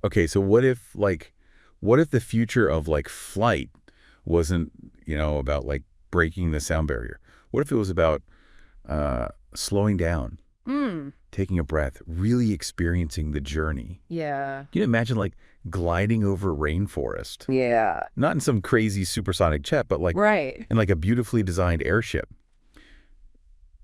Okay, so what if the future of like flight wasn't, about like breaking the sound barrier? What if it was about slowing down, Mm, taking a breath, really experiencing the journey? yeah. Can you imagine like gliding over rainforest? Yeah. Not in some crazy supersonic jet, but like Right. in like a beautifully designed airship.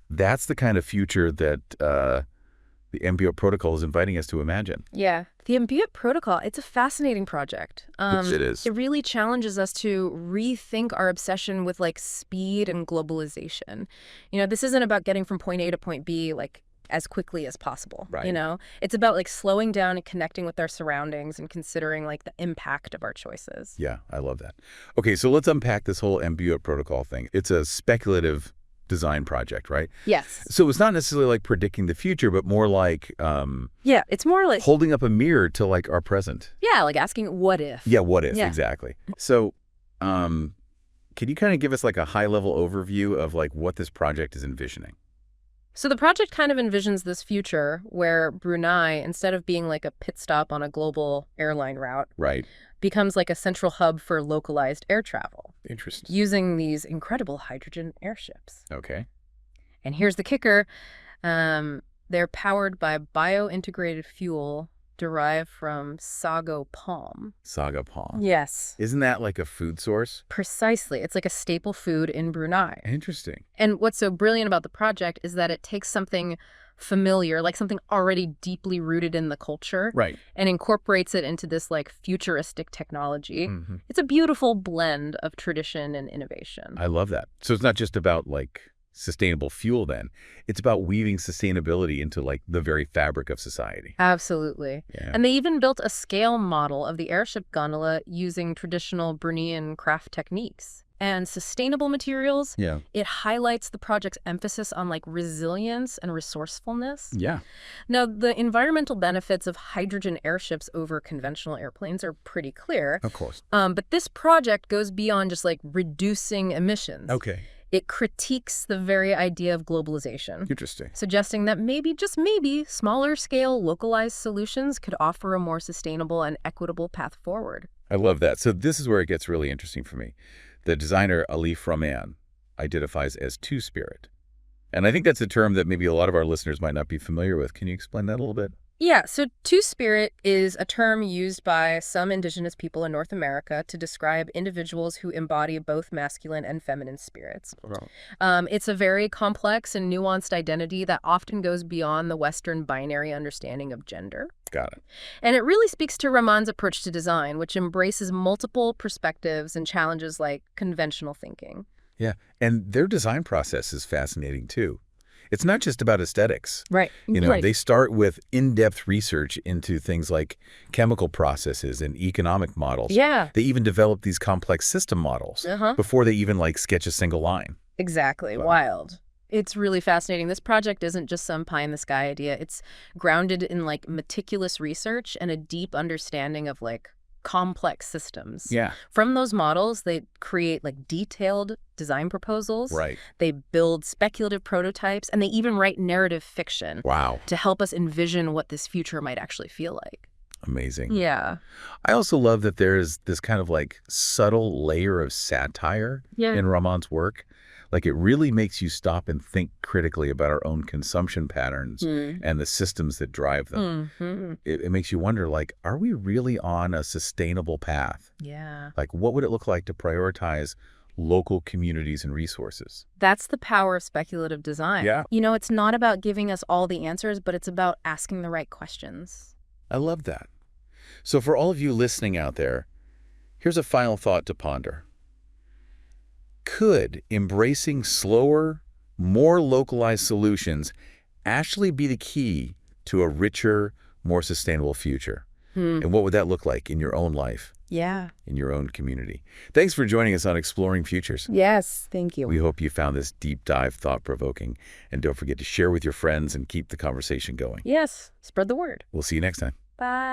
That's the kind of future that the Ambuyat Protocol is inviting us to imagine. Yeah. The Ambuyat Protocol, it's a fascinating project. Yes, it is. It really challenges us to rethink our obsession with like speed and globalization. This isn't about getting from point A to point B like as quickly as possible, Right. It's about like slowing down and connecting with our surroundings and considering like the impact of our choices. Yeah, I love that. Okay, so let's unpack this whole Ambuyat Protocol thing. It's a speculative design project, right? Yes. So it's not necessarily like predicting the future, but more like Yeah, it's more like, holding up a mirror to like our present. yeah, like asking what if. Yeah, what if, Yeah. exactly. So can you kind of give us like a high-level overview of like what this project is envisioning? So the project kind of envisions this future where Brunei, instead of being like a pit stop on a global airline route, Right. becomes like a central hub for localized air travel Interesting. using these incredible hydrogen airships. Okay. And here's the kicker. They're powered by bio-integrated fuel derived from sago palm. Saga palm. Yes. Isn't that like a food source? Precisely. It's like a staple food in Brunei. Interesting. And what's so brilliant about the project is that it takes something familiar, like something already deeply rooted in the culture, Right. and incorporates it into this like futuristic technology. Hmm. It's a beautiful blend of tradition and innovation. I love that. So it's not just about like sustainable fuel then. It's about weaving sustainability into like the very fabric of society. Absolutely. Yeah. And they even built a scale model of the airship gondola using traditional Bruneian craft techniques. And sustainable materials, Yeah. it highlights the project's emphasis on like resilience and resourcefulness. Yeah. Now, the environmental benefits of hydrogen airships over conventional airplanes are pretty clear. Of course. But this project goes beyond just like reducing emissions. Okay. It critiques the very idea of globalization, Interesting. suggesting that maybe, just maybe, smaller scale localized solutions could offer a more sustainable and equitable path forward. I love that. So this is where it gets really interesting for me. The designer Alif Rahman identifies as two-spirit. And I think that's a term that maybe a lot of our listeners might not be familiar with. Can you explain that a little bit? Yeah, so two-spirit is a term used by some indigenous people in North America to describe individuals who embody both masculine and feminine spirits. It's a very complex and nuanced identity that often goes beyond the Western binary understanding of gender. Got it. And it really speaks to Rahman's approach to design, which embraces multiple perspectives and challenges like conventional thinking. Yeah. And their design process is fascinating too. It's not just about aesthetics. Right. They start with in-depth research into things like chemical processes and economic models. Yeah. They even develop these complex system models before they even like sketch a single line. Exactly. Wow. Wild. It's really fascinating. This project isn't just some pie-in-the-sky idea. It's grounded in like meticulous research and a deep understanding of like complex systems. Yeah. From those models, they create like detailed design proposals. Right. They build speculative prototypes, and they even write narrative fiction Wow. to help us envision what this future might actually feel like. Amazing. Yeah. I also love that there's this kind of like subtle layer of satire in Rahman's work. Like it really makes you stop and think critically about our own consumption patterns and the systems that drive them. It makes you wonder, like, are we really on a sustainable path? Yeah. Like, what would it look like to prioritize local communities and resources? That's the power of speculative design. Yeah. It's not about giving us all the answers, but it's about asking the right questions. I love that. So for all of you listening out there, here's a final thought to ponder. Could embracing slower, more localized solutions actually be the key to a richer, more sustainable future? And what would that look like in your own life, Yeah. in your own community? Thanks for joining us on Exploring Futures. Yes. Thank you. We hope you found this deep dive thought-provoking. And don't forget to share with your friends and keep the conversation going. Yes. Spread the word. We'll see you next time. Bye.